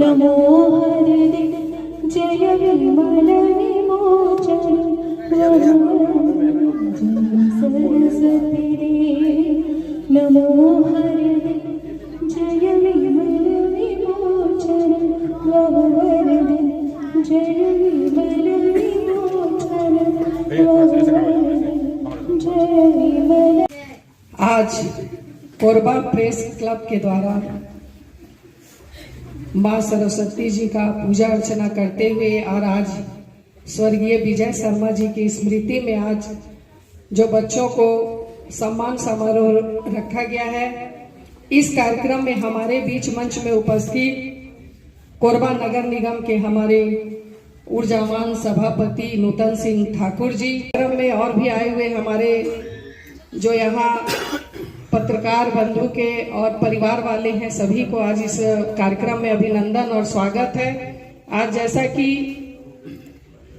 नमो हरिदे जय विमल विमोचन सरस्वती नमो हरिदे जय विमल विमोचन वरदे जय विमल विमोचन जय विमल। आज कोरबा प्रेस क्लब के द्वारा माँ सरस्वती जी का पूजा अर्चना करते हुए और आज स्वर्गीय विजय शर्मा जी की स्मृति में आज जो बच्चों को सम्मान समारोह रखा गया है, इस कार्यक्रम में हमारे बीच मंच में उपस्थित कोरबा नगर निगम के हमारे ऊर्जावान सभापति नूतन सिंह ठाकुर जी, कार्यक्रम में और भी आए हुए हमारे जो यहाँ पत्रकार बंधु के और परिवार वाले हैं, सभी को आज इस कार्यक्रम में अभिनंदन और स्वागत है। आज जैसा कि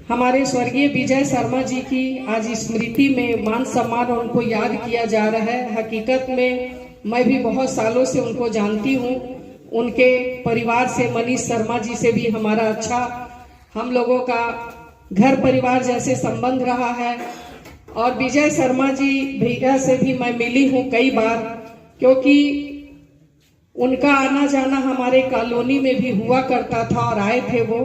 हमारे स्वर्गीय विजय शर्मा जी की आज स्मृति में मान सम्मान और उनको याद किया जा रहा है। हकीकत में मैं भी बहुत सालों से उनको जानती हूँ, उनके परिवार से मनीष शर्मा जी से भी हमारा अच्छा हम लोगों का घर परिवार जैसे संबंध रहा है। और विजय शर्मा जी भैया से भी मैं मिली हूँ कई बार, क्योंकि उनका आना जाना हमारे कॉलोनी में भी हुआ करता था और आए थे वो।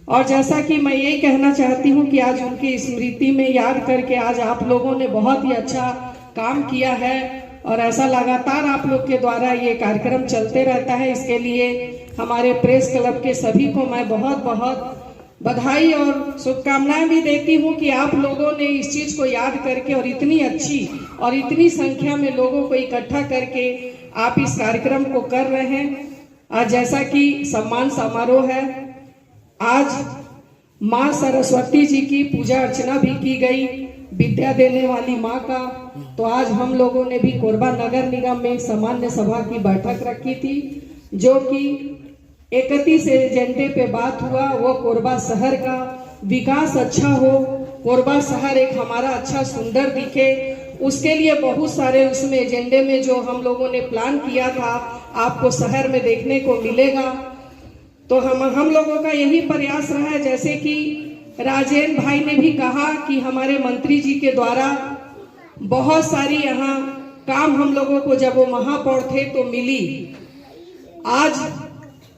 और जैसा कि मैं यही कहना चाहती हूँ कि आज उनकी स्मृति में याद करके आज आप लोगों ने बहुत ही अच्छा काम किया है और ऐसा लगातार आप लोग के द्वारा ये कार्यक्रम चलते रहता है। इसके लिए हमारे प्रेस क्लब के सभी को मैं बहुत बहुत बधाई और शुभकामनाएं भी देती हूं कि आप लोगों ने इस चीज को याद करके और इतनी अच्छी और इतनी संख्या में लोगों को इकट्ठा करके आप इस कार्यक्रम को कर रहे हैं। आज जैसा कि सम्मान समारोह है, आज माँ सरस्वती जी की पूजा अर्चना भी की गई, विद्या देने वाली माँ का। तो आज हम लोगों ने भी कोरबा नगर निगम में सामान्य सभा की बैठक रखी थी, जो कि 31 एजेंडे पे बात हुआ वो कोरबा शहर का विकास अच्छा हो, कोरबा शहर एक हमारा अच्छा सुंदर दिखे, उसके लिए बहुत सारे उसमें एजेंडे में जो हम लोगों ने प्लान किया था आपको शहर में देखने को मिलेगा। तो हम लोगों का यही प्रयास रहा है, जैसे कि राजेंद्र भाई ने भी कहा कि हमारे मंत्री जी के द्वारा बहुत सारी यहाँ काम हम लोगों को जब वो महापौर थे तो मिली। आज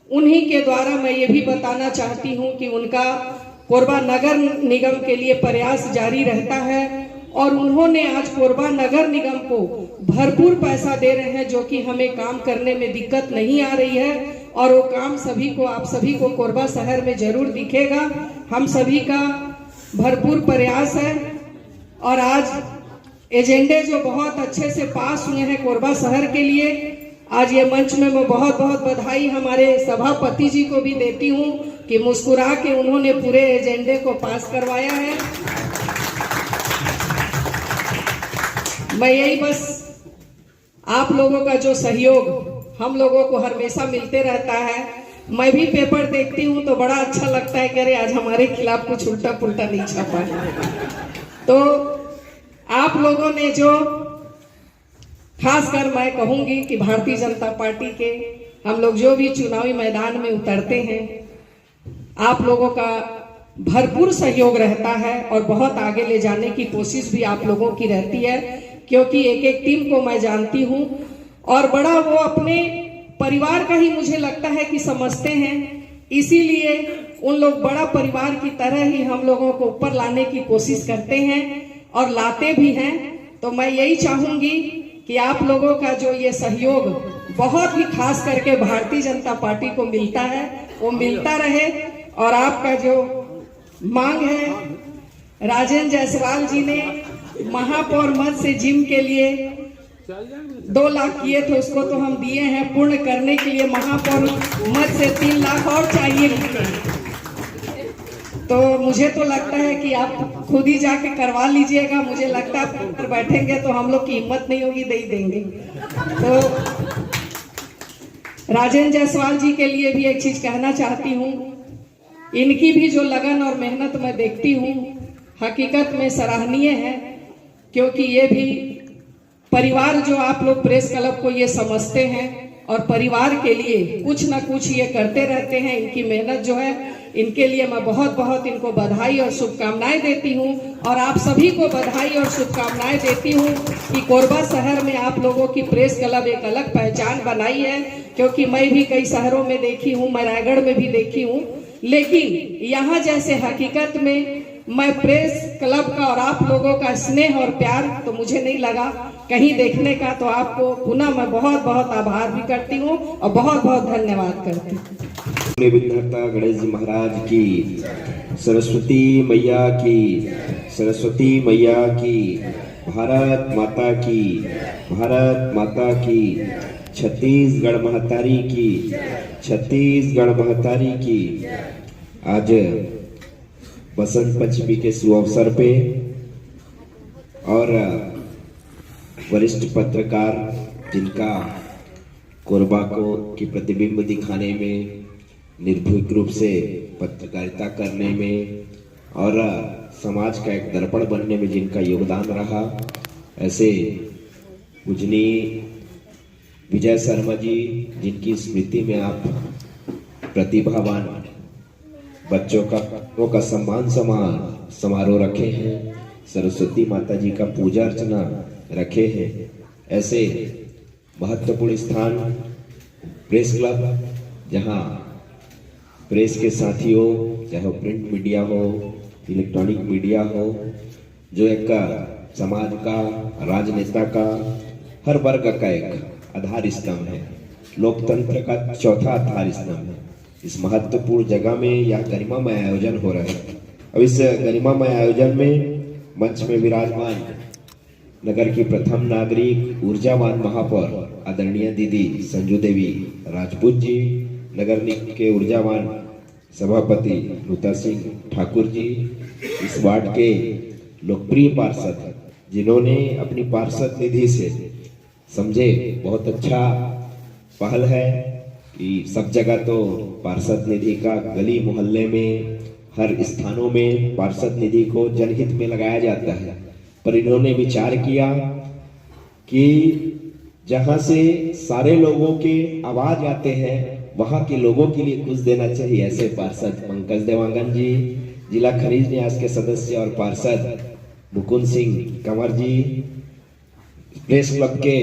उन्हीं के द्वारा मैं ये भी बताना चाहती हूँ कि उनका कोरबा नगर निगम के लिए प्रयास जारी रहता है और उन्होंने आज कोरबा नगर निगम को भरपूर पैसा दे रहे हैं, जो कि हमें काम करने में दिक्कत नहीं आ रही है। और वो काम सभी को आप सभी को कोरबा शहर में जरूर दिखेगा। हम सभी का भरपूर प्रयास है और आज एजेंडे जो बहुत अच्छे से पास हुए हैं कोरबा शहर के लिए, आज ये मंच में मैं बहुत बहुत बधाई हमारे सभापति जी को भी देती हूँ कि मुस्कुरा के उन्होंने पूरे एजेंडे को पास करवाया है। मैं यही बस आप लोगों का जो सहयोग हम लोगों को हमेशा मिलते रहता है, मैं भी पेपर देखती हूँ तो बड़ा अच्छा लगता है कि अरे आज हमारे खिलाफ कुछ उल्टा पुल्टा नहीं छपा है। तो आप लोगों ने जो खासकर मैं कहूंगी कि भारतीय जनता पार्टी के हम लोग जो भी चुनावी मैदान में उतरते हैं, आप लोगों का भरपूर सहयोग रहता है और बहुत आगे ले जाने की कोशिश भी आप लोगों की रहती है, क्योंकि एक एक टीम को मैं जानती हूं और बड़ा वो अपने परिवार का ही मुझे लगता है कि समझते हैं। इसीलिए उन लोग बड़ा परिवार की तरह ही हम लोगों को ऊपर लाने की कोशिश करते हैं और लाते भी हैं। तो मैं यही चाहूंगी कि आप लोगों का जो ये सहयोग बहुत ही खास करके भारतीय जनता पार्टी को मिलता है वो मिलता रहे। और आपका जो मांग है, राजेंद्र जायसवाल जी ने महापौर मद से जिम के लिए 2 लाख किए थे, उसको तो हम दिए हैं। पूर्ण करने के लिए महापौर मद से 3 लाख और चाहिए। तो मुझे तो लगता है कि आप खुद ही जाके करवा लीजिएगा। मुझे लगता है आप पर बैठेंगे तो हम लोग की हिम्मत नहीं होगी, दे ही देंगे। तो राजेंद्र जायसवाल जी के लिए भी एक चीज कहना चाहती हूँ, इनकी भी जो लगन और मेहनत मैं देखती हूँ हकीकत में सराहनीय है, क्योंकि ये भी परिवार जो आप लोग प्रेस क्लब को ये समझते हैं और परिवार के लिए कुछ ना कुछ ये करते रहते हैं। इनकी मेहनत जो है, इनके लिए मैं बहुत बहुत इनको बधाई और शुभकामनाएं देती हूँ। और आप सभी को बधाई और शुभकामनाएं देती हूँ कि कोरबा शहर में आप लोगों की प्रेस क्लब एक अलग पहचान बनाई है। क्योंकि मैं भी कई शहरों में देखी हूँ, मैं रायगढ़ में भी देखी हूँ, लेकिन यहाँ जैसे हकीकत में मैं प्रेस क्लब का और आप लोगों का स्नेह और प्यार तो मुझे नहीं लगा कहीं देखने का। तो आपको पुनः मैं बहुत बहुत आभार भी करती हूँ और बहुत बहुत धन्यवाद करती हूँ। विघ्नहर्ता गणेश जी महाराज की, सरस्वती मैया की, सरस्वती मैया की, भारत माता की, भारत माता की, छत्तीसगढ़ महतारी की, छत्तीसगढ़ महतारी की। आज बसंत पंचमी के शुभ अवसर पे और वरिष्ठ पत्रकार जिनका कोरबा को की प्रतिबिंब दिखाने में, निर्भीक रूप से पत्रकारिता करने में और समाज का एक दर्पण बनने में जिनका योगदान रहा, ऐसे पूजनीय विजय शर्मा जी, जिनकी स्मृति में आप प्रतिभावान बच्चों का सम्मान समारोह रखे हैं, सरस्वती माता जी का पूजा अर्चना रखे हैं। ऐसे महत्वपूर्ण स्थान प्रेस क्लब, जहां प्रेस के साथियों, चाहे वो प्रिंट मीडिया हो, इलेक्ट्रॉनिक मीडिया हो, जो एक समाज का, राजनेता का, हर वर्ग का एक आधार स्तंभ है, लोकतंत्र का चौथा आधार स्तंभ है। इस महत्वपूर्ण जगह में यह गरिमामय आयोजन हो रहा है। अब इस गरिमामय आयोजन में मंच में विराजमान नगर की प्रथम नागरिक, ऊर्जावान महापौर आदरणीय दीदी संजू देवी राजपूत जी, नगर निगम के ऊर्जावान सभापति नूता सिंह ठाकुर जी, इस वार्ड के लोकप्रिय पार्षद जिन्होंने अपनी पार्षद निधि से, समझे बहुत अच्छा पहल है कि सब जगह तो पार्षद निधि का गली मोहल्ले में, हर स्थानों में पार्षद निधि को जनहित में लगाया जाता है, पर इन्होंने विचार किया कि जहां से सारे लोगों के आवाज आते हैं, वहां के लोगों के लिए कुछ देना चाहिए। ऐसे पार्षद पंकज देवांगन जी, जिला खनिज न्यास के सदस्य और पार्षद मुकुंद सिंह कंवर जी, प्रेस क्लब के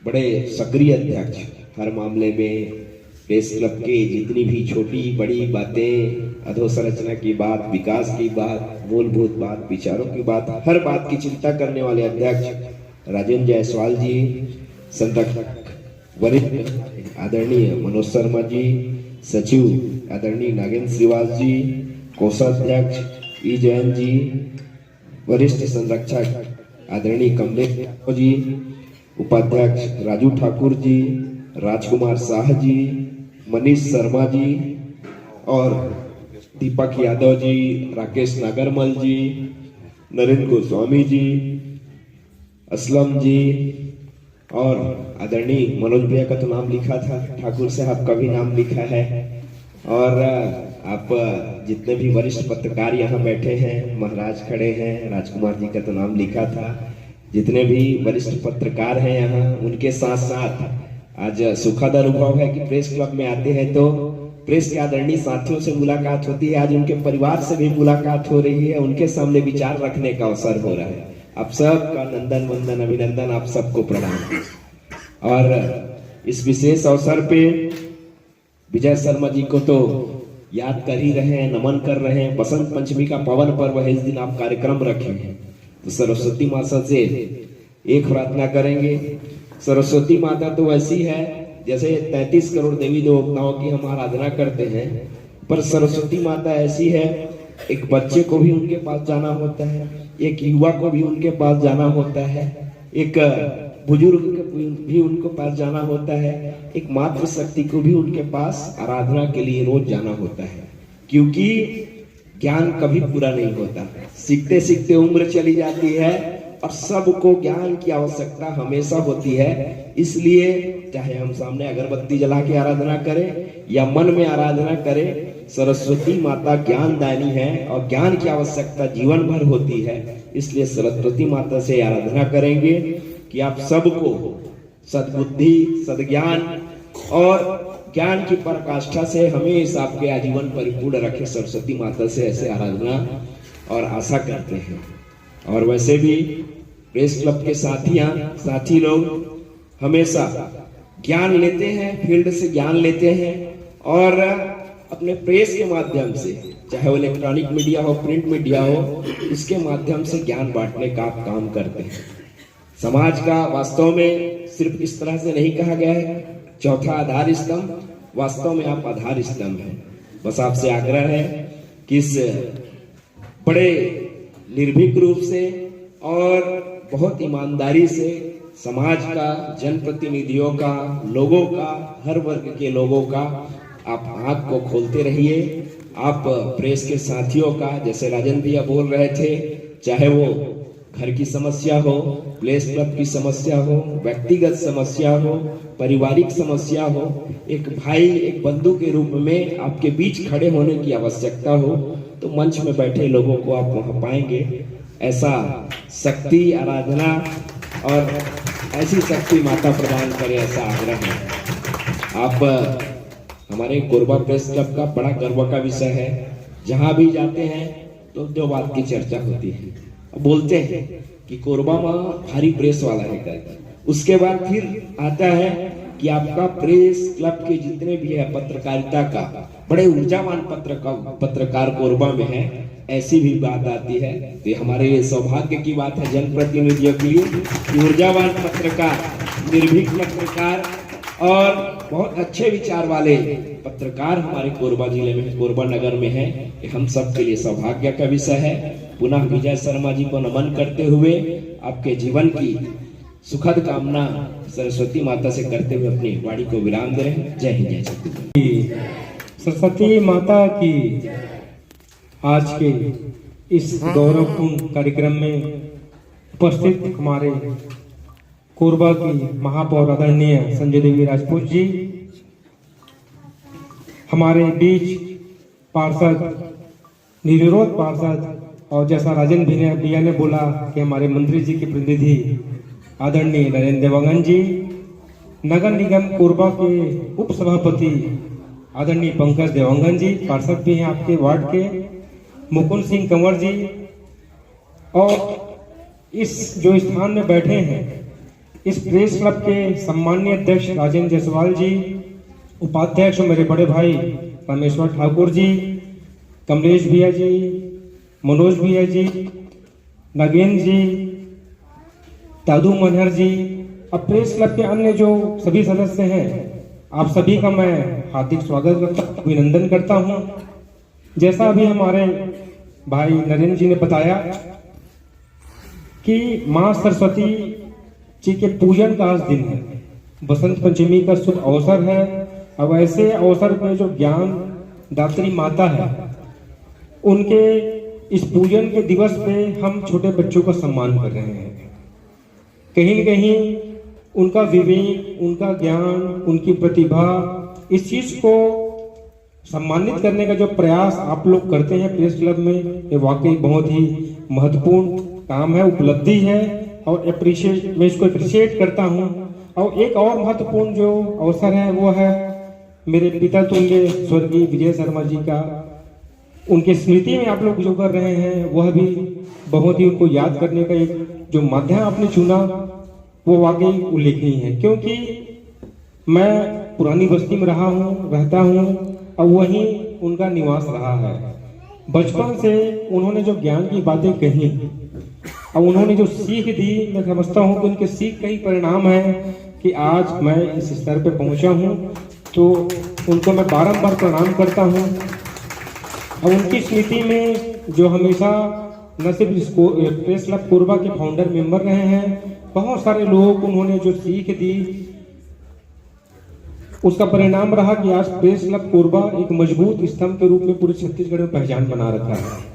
बड़े सक्रिय अध्यक्ष, हर मामले में प्रेस क्लब के जितनी भी छोटी बड़ी बातें, अधोसंरचना की बात, विकास की बात, मूलभूत बात, विचारों की बात, हर बात की चिंता करने वाले अध्यक्ष राजेंद्र जायसवाल जी, संरक्षक वरिष्ठ आदरणीय मनोज शर्मा जी, सचिव आदरणीय नागेंद्र श्रीवास जी, कोषाध्यक्ष ई जैन जी, वरिष्ठ संरक्षक आदरणीय कमलेश जी, उपाध्यक्ष राजू ठाकुर जी, राजकुमार शाह जी, मनीष शर्मा जी और दीपक यादव जी, राकेश नागरमल जी, नरेंद्र गोस्वामी जी, असलम जी और आदरणीय मनोज भैया का तो नाम लिखा था, ठाकुर साहब का भी नाम लिखा है। और आप जितने भी वरिष्ठ पत्रकार यहाँ बैठे हैं, महाराज खड़े हैं, राजकुमार जी का तो नाम लिखा था, जितने भी वरिष्ठ पत्रकार हैं यहाँ, उनके साथ साथ आज सुखद अनुभव है कि प्रेस क्लब में आते हैं तो प्रेस के आदरणीय साथियों से मुलाकात होती है। आज उनके परिवार से भी मुलाकात हो रही है, उनके सामने विचार रखने का अवसर हो रहा है। आप सबका नंदन वंदन अभिनंदन, आप सबको प्रणाम। और इस विशेष अवसर पे विजय शर्मा जी को तो याद कर ही रहे हैं, नमन कर रहे हैं। बसंत पंचमी का पावन पर्व है, इस दिन आप कार्यक्रम रखे हैं, तो सरस्वती माता से एक प्रार्थना करेंगे। सरस्वती माता तो वैसी है जैसे 33 करोड़ देवी देवताओं की हम आराधना करते हैं, पर सरस्वती माता ऐसी है, एक बच्चे को भी उनके पास जाना होता है, एक युवा को भी उनके पास जाना होता है, एक बुजुर्ग को भी उनके पास जाना होता है, एक मातृ शक्ति को भी उनके पास आराधना के लिए रोज जाना होता है। क्योंकि ज्ञान कभी पूरा नहीं होता, सीखते सीखते उम्र चली जाती है और सबको ज्ञान की आवश्यकता हमेशा होती है। इसलिए चाहे हम सामने अगरबत्ती जला के आराधना करें या मन में आराधना करें, सरस्वती माता ज्ञान दानी है और ज्ञान की आवश्यकता जीवन भर होती है। इसलिए सरस्वती माता से आराधना करेंगे कि आप सबको सद्बुद्धि, सद्ज्ञान और ज्ञान की पराकाष्ठा से हमेशा आपके आजीवन परिपूर्ण रखे, सरस्वती माता से ऐसे आराधना और आशा करते हैं। और वैसे भी प्रेस क्लब के साथी लोग हमेशा ज्ञान लेते हैं, फील्ड से ज्ञान लेते हैं और अपने प्रेस के माध्यम से, चाहे वो इलेक्ट्रॉनिक मीडिया हो, प्रिंट मीडिया हो, इसके माध्यम से ज्ञान बांटने का आप काम करते हैं। समाज का वास्तव में सिर्फ इस तरह से नहीं कहा गया है चौथा आधार स्तंभ, वास्तव में आप आधार स्तंभ हैं। बस आपसे आग्रह है कि इस बड़े निर्भीक रूप से और बहुत ईमानदारी से समाज का, जनप्रतिनिधियों का, लोगों का, हर वर्ग के लोगों का आप आंख को खोलते रहिए। आप प्रेस के साथियों का, जैसे राजन भैया बोल रहे थे, चाहे वो घर की समस्या हो, प्रेस क्लब की समस्या हो, व्यक्तिगत समस्या हो, पारिवारिक समस्या हो, एक भाई, एक बंधु के रूप में आपके बीच खड़े होने की आवश्यकता हो तो मंच में बैठे लोगों को आप वहां पाएंगे। ऐसा शक्ति, आराधना और ऐसी शक्ति माता प्रदान करे, ऐसा आग्रह है। आप हमारे कोरबा प्रेस क्लब का बड़ा गर्व का विषय है। जहां भी जाते हैं तो दो बात की चर्चा होती है, बोलते हैं कि कोरबा में भारी प्रेस वाला है करके। उसके बाद फिर आता है कि आपका प्रेस क्लब के जितने भी है पत्रकारिता का बड़े ऊर्जावान पत्रकार कोरबा में है, ऐसी भी बात आती है। तो हमारे लिए सौभाग्य की बात है जनप्रतिनिधियों के लिए कि ऊर्जावान पत्रकार, निर्भीक पत्रकार और बहुत अच्छे विचार वाले पत्रकार हमारे कोरबा जिले में, कोरबा नगर में है। ये हम सब के लिए सौभाग्य का विषय है। पुनः विजय शर्मा जी को नमन करते हुए आपके जीवन की सुखद कामना सरस्वती माता से करते हुए अपनी वाणी को विराम दे रहे हैं। जय हिंद, जय छत्तीसगढ़। सरस्वती माता की आज के इस गौरवपूर्ण कार्यक्रम में उपस्थित हमारे कोरबा की महापौर आदरणीय संजय देवी राजपूत जी, हमारे बीच पार्षद, निर्विरोध पार्षद, और जैसा राजन भैया ने बोला कि हमारे मंत्री जी के प्रतिनिधि आदरणीय नरेंद्र देवांगन जी, नगर निगम कोरबा के उप सभापति आदरणीय पंकज देवांगन जी, पार्षद भी हैं आपके वार्ड के, मुकुंद सिंह कंवर जी, और इस जो स्थान में बैठे हैं इस प्रेस क्लब के सम्मानीय अध्यक्ष राजेंद्र जायसवाल जी, उपाध्यक्ष मेरे बड़े भाई रामेश्वर ठाकुर जी, कमलेश भैया जी, मनोज भैया जी, नागेंद्र जी, दादू मनहर जी, अब प्रेस क्लब के अन्य जो सभी सदस्य हैं, आप सभी का मैं हार्दिक स्वागत करता, अभिनंदन करता हूं। जैसा अभी हमारे भाई नरेंद्र जी ने बताया कि मां सरस्वती जी के पूजन का आज दिन है, बसंत पंचमी का शुभ अवसर है। अब ऐसे अवसर में जो ज्ञान दात्री माता है, उनके इस पूजन के दिवस पे हम छोटे बच्चों का सम्मान कर रहे हैं। कहीं न कहीं उनका विवेक, उनका ज्ञान, उनकी प्रतिभा, इस चीज को सम्मानित करने का जो प्रयास आप लोग करते हैं प्रेस क्लब में, ये वाकई बहुत ही महत्वपूर्ण काम है, उपलब्धि है, और मैं इसको अप्रिशिएट करता हूं। और एक और महत्वपूर्ण जो अवसर है वो है मेरे पिता तुल्य स्वर्गीय विजय शर्मा जी का, उनके स्मृति में आप लोग जो कर रहे हैं वह भी बहुत ही उनको याद करने का एक जो माध्यम आपने चुना वो वाकई उल्लेखनीय है। क्योंकि मैं पुरानी बस्ती में रहता हूँ और वहीं उनका निवास रहा है। बचपन से उन्होंने जो ज्ञान की बातें कही और उन्होंने जो सीख दी, मैं समझता हूँ कि उनके सीख का ही परिणाम है कि आज मैं इस स्तर पर पहुंचा हूँ। तो उनको मैं बारंबार प्रणाम करता हूँ। और उनकी स्मृति में जो हमेशा न सिर्फ प्रेस क्लब कोरबा के फाउंडर मेंबर रहे हैं, बहुत सारे लोग उन्होंने जो सीख दी उसका परिणाम रहा कि आज प्रेस क्लब कोरबा एक मजबूत स्तंभ के रूप में पूरे छत्तीसगढ़ में पहचान बना रखा है।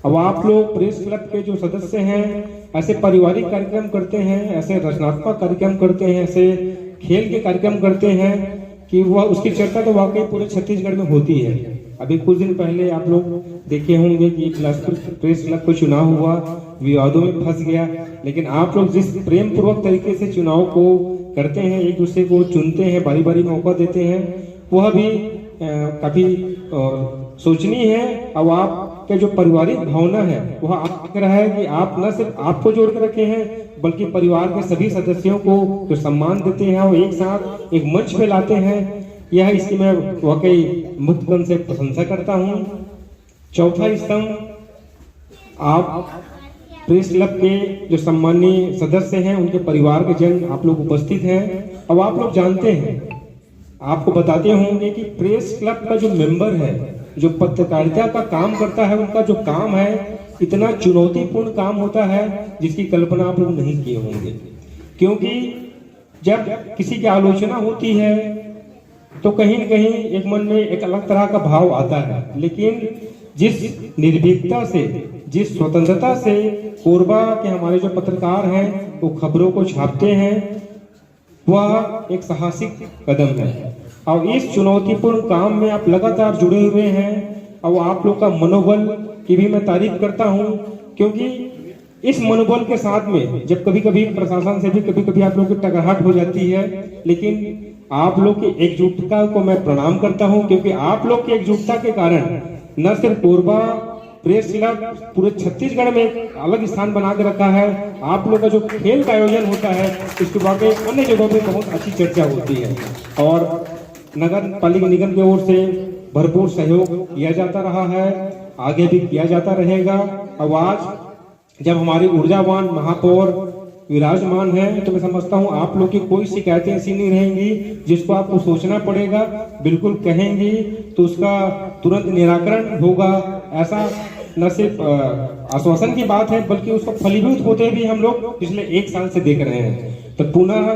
अब आप लोग प्रेस क्लब के जो सदस्य हैं ऐसे पारिवारिक कार्यक्रम करते हैं, ऐसे रचनात्मक कार्यक्रम करते हैं, ऐसे खेल के कार्यक्रम करते हैं कि वह उसकी चर्चा तो वाकई पूरे छत्तीसगढ़ में होती है। अभी कुछ दिन पहले आप लोग देखे होंगे कि प्रेस क्लब को चुनाव हुआ, विवादों में फंस गया, लेकिन आप लोग जिस प्रेम पूर्वक तरीके से चुनाव को करते हैं, एक दूसरे को चुनते हैं, बारी बारी मौका देते हैं, वह भी काफी सोचनीय है। और आपके जो पारिवारिक भावना है वह आप दिख रहा है कि आप न सिर्फ आपको जोड़ कर रखे हैं बल्कि परिवार के सभी सदस्यों को जो सम्मान देते हैं और एक साथ एक मंच पे लाते हैं, यह इसकी मैं वाकई मुक्त मन से प्रशंसा करता हूं। चौथा स्तंभ, आप प्रेस क्लब के जो सम्मानीय सदस्य हैं उनके परिवार के जन आप लोग उपस्थित हैं। अब आप लोग जानते हैं, आपको बताते होंगे कि प्रेस क्लब का जो मेंबर है, जो पत्रकारिता का काम करता है, उनका जो काम है इतना चुनौतीपूर्ण काम होता है जिसकी कल्पना आप लोग नहीं किए होंगे। क्योंकि जब किसी की आलोचना होती है तो कहीं न कहीं एक मन में एक अलग तरह का भाव आता है, लेकिन जिस निर्भीकता से, जिस स्वतंत्रता से कोरबा के हमारे जो पत्रकार हैं वो खबरों को छापते हैं, वह एक साहसिक कदम है। और इस चुनौतीपूर्ण काम में आप लगातार जुड़े हुए हैं और आप लोग का मनोबल की भी मैं तारीफ करता हूं, क्योंकि इस मनोबल के साथ में जब कभी कभी प्रशासन से भी कभी कभी आप लोग की टकराहट हो जाती है, लेकिन आप लोग की एकजुटता को मैं प्रणाम करता हूं, क्योंकि आप लोग की एकजुटता के कारण न सिर्फ कोरबा प्रेस क्लब पूरे छत्तीसगढ़ में एक अलग स्थान बना के रखा है। आप लोग का जो खेल का आयोजन होता है इसके वाकई अन्य जगहों पे बहुत अच्छी चर्चा होती है और नगर पालिका निगम की ओर से भरपूर सहयोग किया जाता रहा है, आगे भी किया जाता रहेगा। अब आज जब हमारी ऊर्जावान महापौर विराजमान है तो मैं समझता हूं आप लोग की कोई शिकायतें ऐसी नहीं रहेंगी जिसको आपको सोचना पड़ेगा, बिल्कुल कहेंगी तो उसका तुरंत निराकरण होगा। ऐसा न सिर्फ आश्वासन की बात है बल्कि उसको फलीभूत होते भी हम लोग पिछले 1 साल से देख रहे हैं। तो पुनः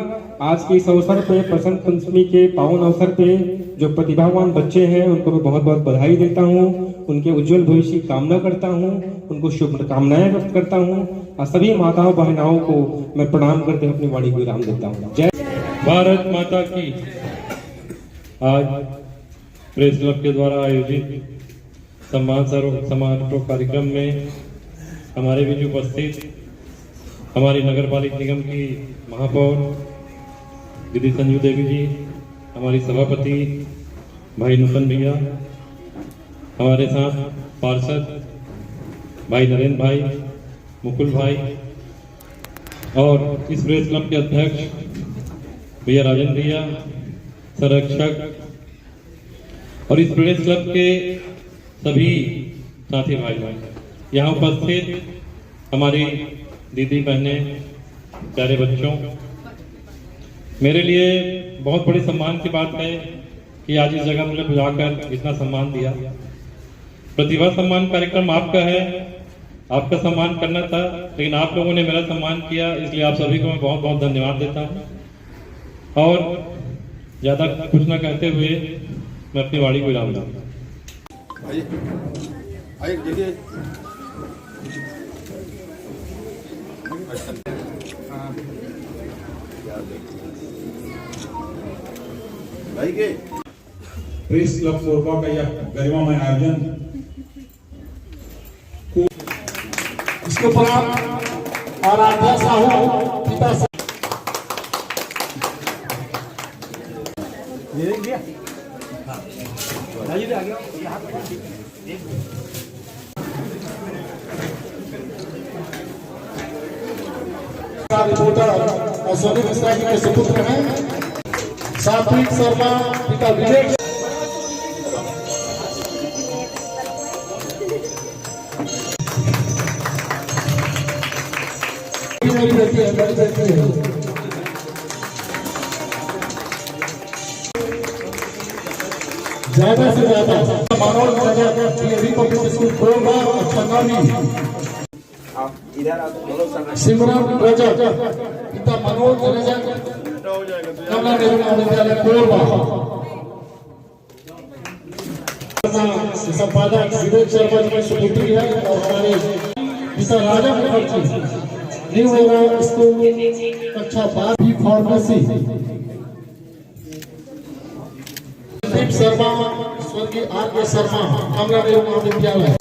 आज के इस अवसर पे, बसंत पंचमी के पावन अवसर पे जो प्रतिभावान बच्चे हैं उनको मैं बहुत बहुत बधाई देता हूं, उनके उज्जवल भविष्य की कामना करता हूं, उनको शुभकामनाएं व्यक्त करता हूं और सभी माताओं बहनाओं को मैं प्रणाम करते अपनी वाणी को विराम देता हूं। जय भारत माता की। आज प्रेस क्लब के द्वारा आयोजित सम्मान समारोह कार्यक्रम में हमारे बीच उपस्थित हमारी नगर पालिका निगम की महापौर दीदी संजू देवी जी, हमारी सभापति भाई नुतन भैया, हमारे साथ पार्षद भाई नरेंद्र भाई, मुकुल भाई और इस प्रेस क्लब के अध्यक्ष भैया राजन भैया, संरक्षक और इस प्रेस क्लब के सभी साथी भाई यहाँ उपस्थित हमारी दीदी बहनें, प्यारे बच्चों, मेरे लिए बहुत बड़ी सम्मान की बात है कि आज इस जगह मुझे बुलाकर इतना सम्मान दिया। प्रतिभा सम्मान कार्यक्रम आपका है, आपका सम्मान करना था, लेकिन आप लोगों ने मेरा सम्मान किया, इसलिए आप सभी को मैं बहुत बहुत धन्यवाद देता हूँ। और ज्यादा कुछ न कहते हुए मैं अपनी वाणी को विराम दूंगा। प्रेस क्लब कोरबा का यह गरिमामय आयोजन, इसके ऊपर आराध्या साहू पिता रिपोर्टर और सोनी मिश्रा जी के सुपुत्र हैं। सात्विक शर्मा पिता विवेक ज्यादा से ज्यादा पब्लिक स्कूल कोरबा और चंगानी सिमरन रजक पिता मनोज रजक कमला नेहरू महाविद्यालय कोरबा, संपादक विवेक शर्मा जी की सुपुत्री है और हमारे पिता राजा मुखर्जी न्यू एरा स्कूल कक्षा 12 फार्मेसी, संदीप शर्मा स्वर्गीय आर के शर्मा कमला नेहरू महाविद्यालय।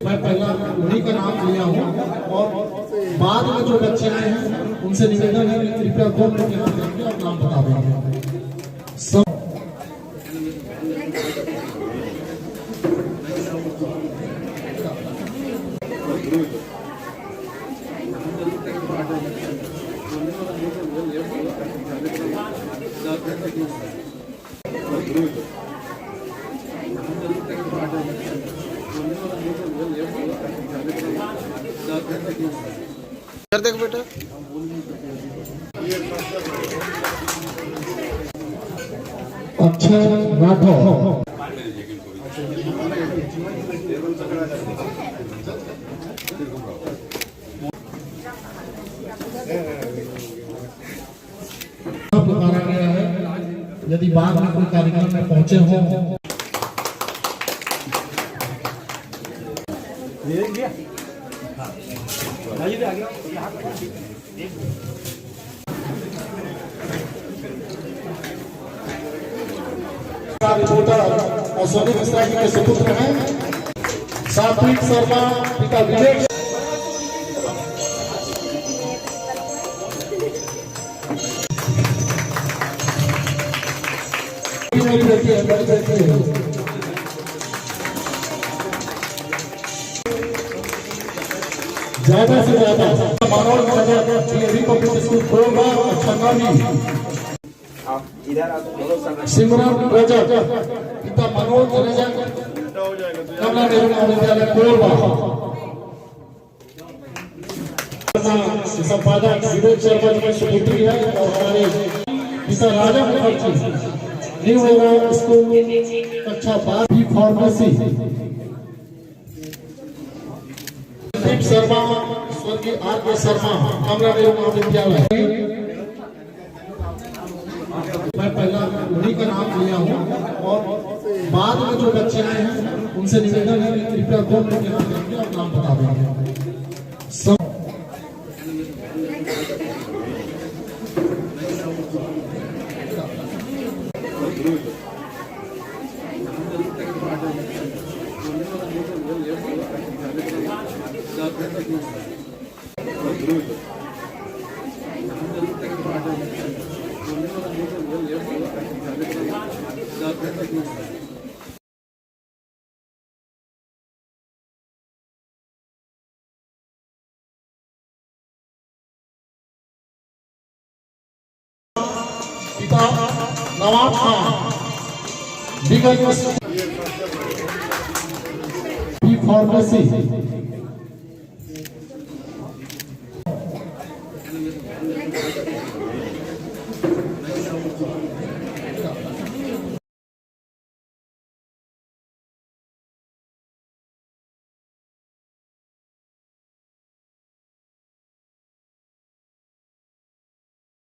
मैं पहला उन्हीं का नाम लिया हूँ और बाद में जो बच्चे हैं उनसे निवेदन है कि कृपया 2 मिनट यहाँ पे आप नाम बता देंगे। देख बेटा अक्षय राठौर पुकारा गया है, यदि बाद में कोई कार्यक्रम में पहुंचे हो रिपोर्टर और सोनी मिश्रा जी के सुपुत्र हैं सात्विक शर्मा पिता विजय मेरी बेटी है, बड़ी बेटी है। ज्यादा से ज्यादा मनोज पब्लिक स्कूल कोरबा छन्नावी सिमरन रजक पिता मनोज रजक कमला नेहरू महाविद्यालय कोरबा संपादक विवेक शर्मा जी की सुपुत्री है और हमारे पिता राजा मुखर्जी न्यू ओवरऑल स्कूल कक्षा 12 फार्मेसी दीप शर्मा स्वर्गीय आर.के. शर्मा कमला नेहरू महाविद्यालय। मैं पहला उन्हीं का नाम लिया हूँ और बाद में जो बच्चे आए हैं उनसे निवेदन है कि कृपया 2 मिनट यहाँ पे आप नाम बता देंगे। पिता नवाब खान विगत फार्मेसी